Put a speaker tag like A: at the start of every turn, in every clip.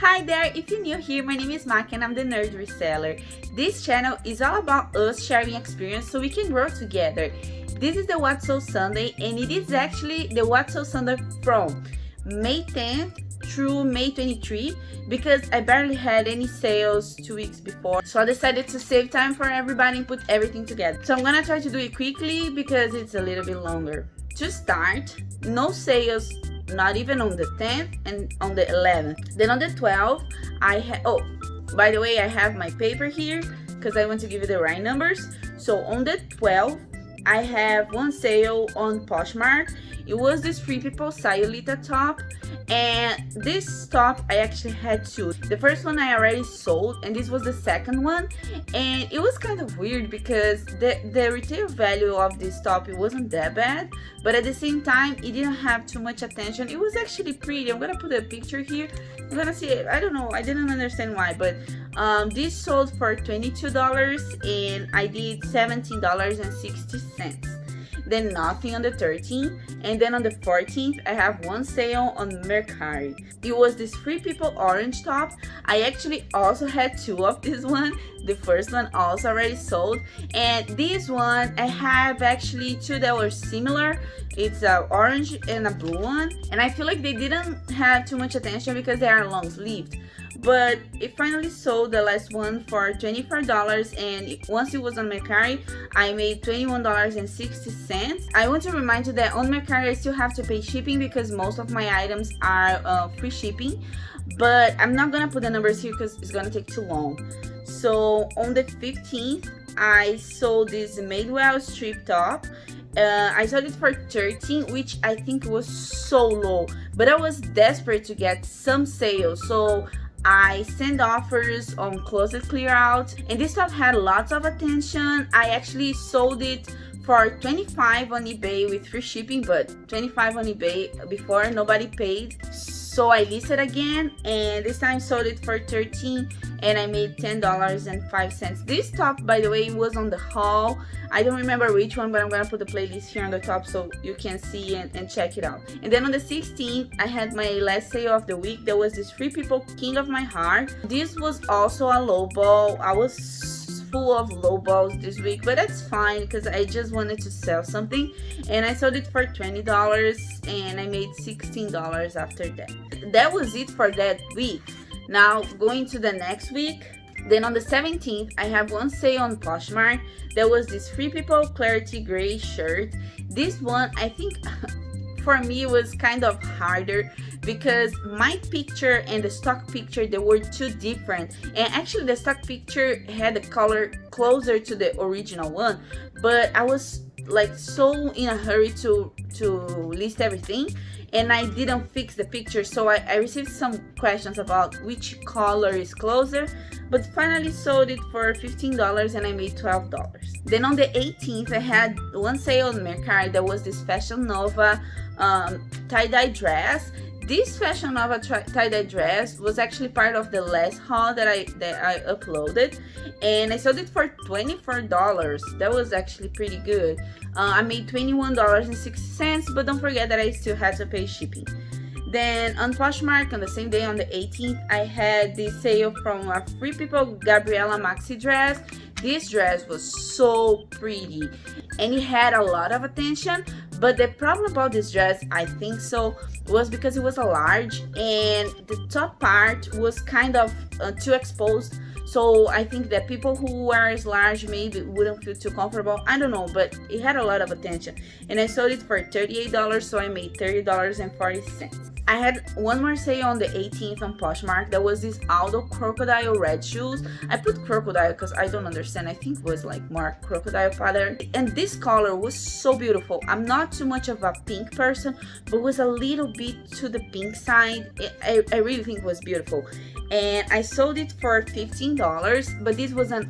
A: Hi there, if you're new here, my name is Maki and I'm the Nerd Reseller. This channel is all about us sharing experience so we can grow together. This is the What's So Sunday, and it is actually the What's So Sunday from May 10th through May 23 because I barely had any sales 2 weeks before, so I decided to save time for everybody and put everything together. So I'm gonna try to do it quickly because it's a little bit longer. To start, no sales, not even on the 10th and on the 11th. Then on the 12th, I had, oh, by the way, I have my paper here because I want to give you the right numbers. So on the 12th, I have one sale on Poshmark. It was this Free People Sayulita top, and this top I actually had two. The first one I already sold, and this was the second one, and it was kind of weird because the retail value of this top, it wasn't that bad, but at the same time it didn't have too much attention. It was actually pretty. I'm gonna put a picture here. You're gonna see it. I don't know, I didn't understand why, but this sold for $22 and I did $17.60. Then nothing on the 13th, and then on the 14th I have one sale on Mercari. It was this Free People orange top. I actually also had two of this one. The first one also already sold, and this one I have actually two that were similar. It's a orange and a blue one, and I feel like they didn't have too much attention because they are long sleeved. But it finally sold, the last one, for $24, and once it was on Mercari, I made $21.60. I want to remind you that on Mercari I still have to pay shipping because most of my items are free shipping, but I'm not gonna put the numbers here because it's gonna take too long. So on the 15th, I sold this Madewell strip top. I sold it for $13, which I think was so low, but I was desperate to get some sales, so I sent offers on Closet Clear Out, and this top had lots of attention. I actually sold it for $25 on eBay with free shipping, but $25 on eBay before nobody paid. So I listed again, and this time sold it for $13 and I made $10.05. This top, by the way, was on the haul. I don't remember which one, but I'm gonna put the playlist here on the top so you can see and check it out. And then on the 16th, I had my last sale of the week. There was this Free People King of My Heart. This was also a low ball. I was full of low balls this week, but that's fine because I just wanted to sell something, and I sold it for $20 and I made $16 after that. That was it for that week. Now going to the next week, then on the 17th I have one sale on Poshmark. There was this Free People Clarity Gray shirt. This one, I think for me, it was kind of harder because my picture and the stock picture, they were too different, and actually the stock picture had the color closer to the original one, but I was like so in a hurry to list everything, and I didn't fix the picture, so I received some questions about which color is closer, but finally sold it for $15 and I made $12. Then on the 18th I had one sale on Mercari. There was this Fashion Nova tie-dye dress. This Fashion Nova tie-dye dress was actually part of the last haul that I uploaded, and I sold it for $24. That was actually pretty good. I made $21.60, but don't forget that I still had to pay shipping. Then on Poshmark, on the same day, on the 18th, I had the sale from a Free People Gabriella maxi dress. This dress was so pretty and it had a lot of attention, but the problem about this dress, I think so, was because it was a large and the top part was kind of too exposed. So I think that people who wear large maybe wouldn't feel too comfortable. I don't know, but it had a lot of attention. And I sold it for $38, so I made $30.40. I had one more sale on the 18th on Poshmark. There was this Aldo crocodile red shoes. I put crocodile because I don't understand. I think it was like more crocodile pattern. And this color was so beautiful. I'm not too much of a pink person, but was a little bit to the pink side. I really think it was beautiful. And I sold it for $15, but this was a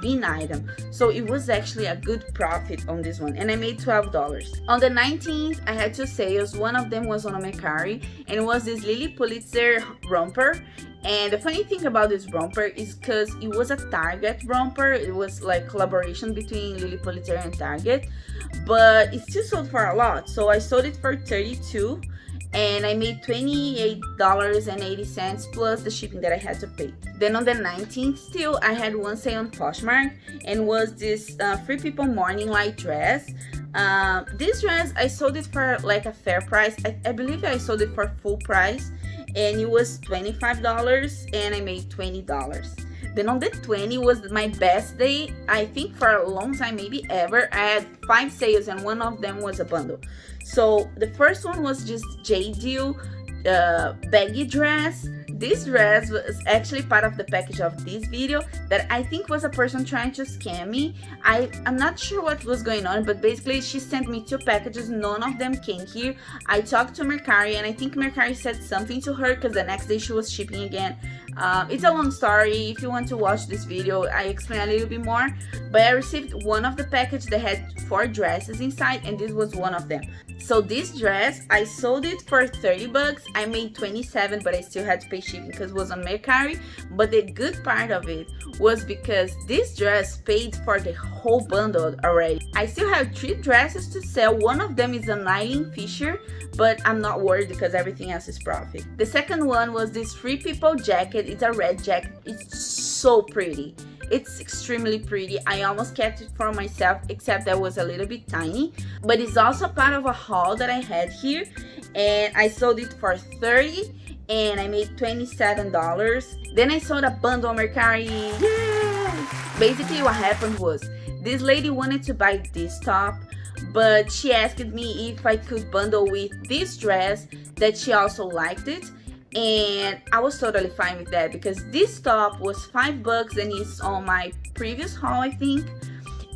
A: bin item, so it was actually a good profit on this one, and I made $12. On the 19th, I had two sales. One of them was on a Mercari, and it was this Lily Pulitzer romper. And the funny thing about this romper is because it was a Target romper. It was like collaboration between Lily Pulitzer and Target, but it still sold for a lot, so I sold it for $32. and I made $28.80 plus the shipping that I had to pay. Then on the 19th still, I had one sale on Poshmark, and was this Free People morning light dress. This dress, I sold it for like a fair price. I believe I sold it for full price, and it was $25 and I made $20. Then on the 20th was my best day, I think for a long time, maybe ever. I had 5 sales and one of them was a bundle. So the first one was just JD baggy dress. This dress was actually part of the package of this video that I think was a person trying to scam me. I'm not sure what was going on, but basically she sent me 2 packages, none of them came here. I talked to Mercari, and I think Mercari said something to her because the next day she was shipping again. It's a long story. If you want to watch this video, I explain a little bit more, but I received one of the package that had 4 dresses inside, and this was one of them. So this dress, I sold it for 30 bucks. I made 27, but I still had to pay shipping because it was on Mercari. But the good part of it was because this dress paid for the whole bundle already. I still have 3 dresses to sell. One of them is an Eileen Fisher, but I'm not worried because everything else is profit. The second one was this Free People jacket. It's a red jacket. It's so pretty. It's extremely pretty. I almost kept it for myself, except that was a little bit tiny. But it's also part of a haul that I had here, and I sold it for 30 and I made $27. Then I sold a bundle on Mercari. Yay! Basically what happened was, this lady wanted to buy this top, but she asked me if I could bundle with this dress that she also liked it. And I was totally fine with that because this top was 5 bucks and it's on my previous haul, I think.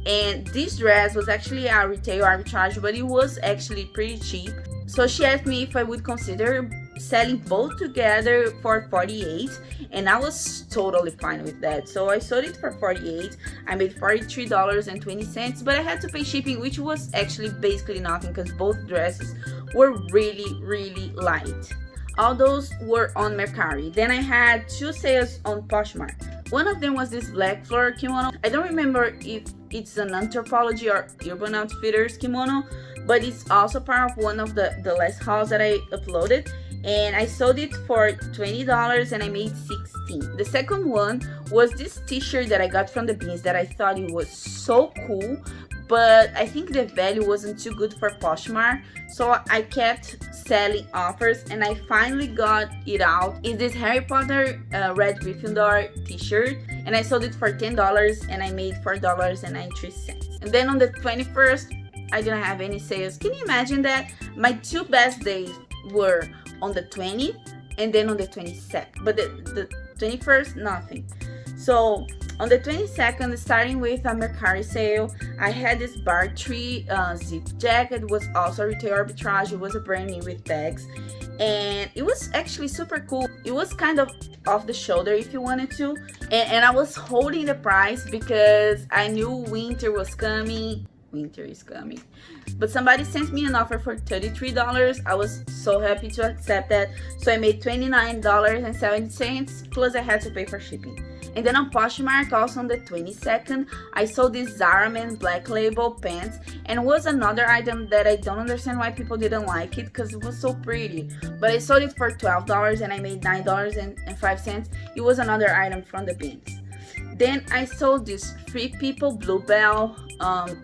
A: And this dress was actually a retail arbitrage, but it was actually pretty cheap. So she asked me if I would consider selling both together for 48, and I was totally fine with that. So I sold it for 48. I made $43.20, but I had to pay shipping, which was actually basically nothing because both dresses were really light. All those were on Mercari. Then I had 2 sales on Poshmark. One of them was this black floral kimono. I don't remember if it's an Anthropology or Urban Outfitters kimono, but it's also part of one of the last hauls that I uploaded. And I sold it for $20 and I made 16. The second one was this t-shirt that I got from the Beans that I thought it was so cool, but I think the value wasn't too good for Poshmark, so I kept selling offers and I finally got it out. It's this Harry Potter Red Gryffindor t-shirt, and I sold it for $10 and I made $4.93. And then on the 21st, I didn't have any sales. Can you imagine that? My 2 best days were on the 20th and then on the 22nd, but the 21st, nothing. So on the 22nd, starting with a Mercari sale, I had this bar tree zip jacket. It was also retail arbitrage. It was a brand new with tags, and it was actually super cool. It was kind of off the shoulder if you wanted to, and I was holding the price because I knew winter was coming. Winter is coming. But somebody sent me an offer for $33. I was so happy to accept that. So I made $29.70 plus I had to pay for shipping. And then on Poshmark, also on the 22nd, I sold this Zara Man Black Label pants, and it was another item that I don't understand why people didn't like it because it was so pretty. But I sold it for $12 and I made $9.05. It was another item from the Beans. Then I sold this Free People Bluebell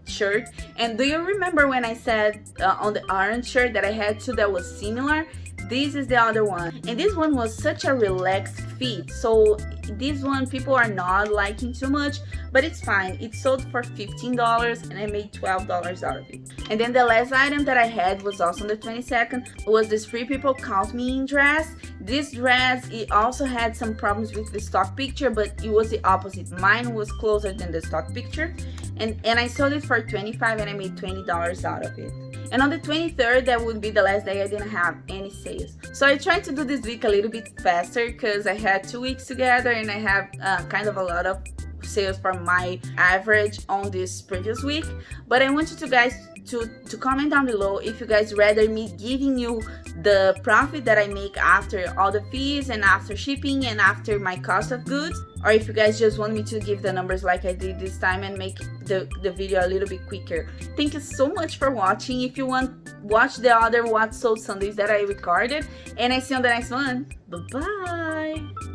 A: shirt, and do you remember when I said on the orange shirt that I had 2 that was similar? This is the other one, and this one was such a relaxed fit, so this one people are not liking too much, but it's fine. It sold for $15 and I made $12 out of it. And then the last item that I had was also on the 22nd, was this Free People Count Me In dress. This dress, it also had some problems with the stock picture, but it was the opposite. Mine was closer than the stock picture, and I sold it for $25 and I made $20 out of it. And on the 23rd, that would be the last day I didn't have any sales. So I tried to do this week a little bit faster because I had 2 weeks together and I have kind of a lot of sales for my average on this previous week. But I want you guys to comment down below if you guys rather me giving you the profit that I make after all the fees and after shipping and after my cost of goods, or if you guys just want me to give the numbers like I did this time and make the video a little bit quicker. Thank you so much for watching. If you want, watch the other What Sold Sundays that I recorded, and I see you on the next one. Bye bye.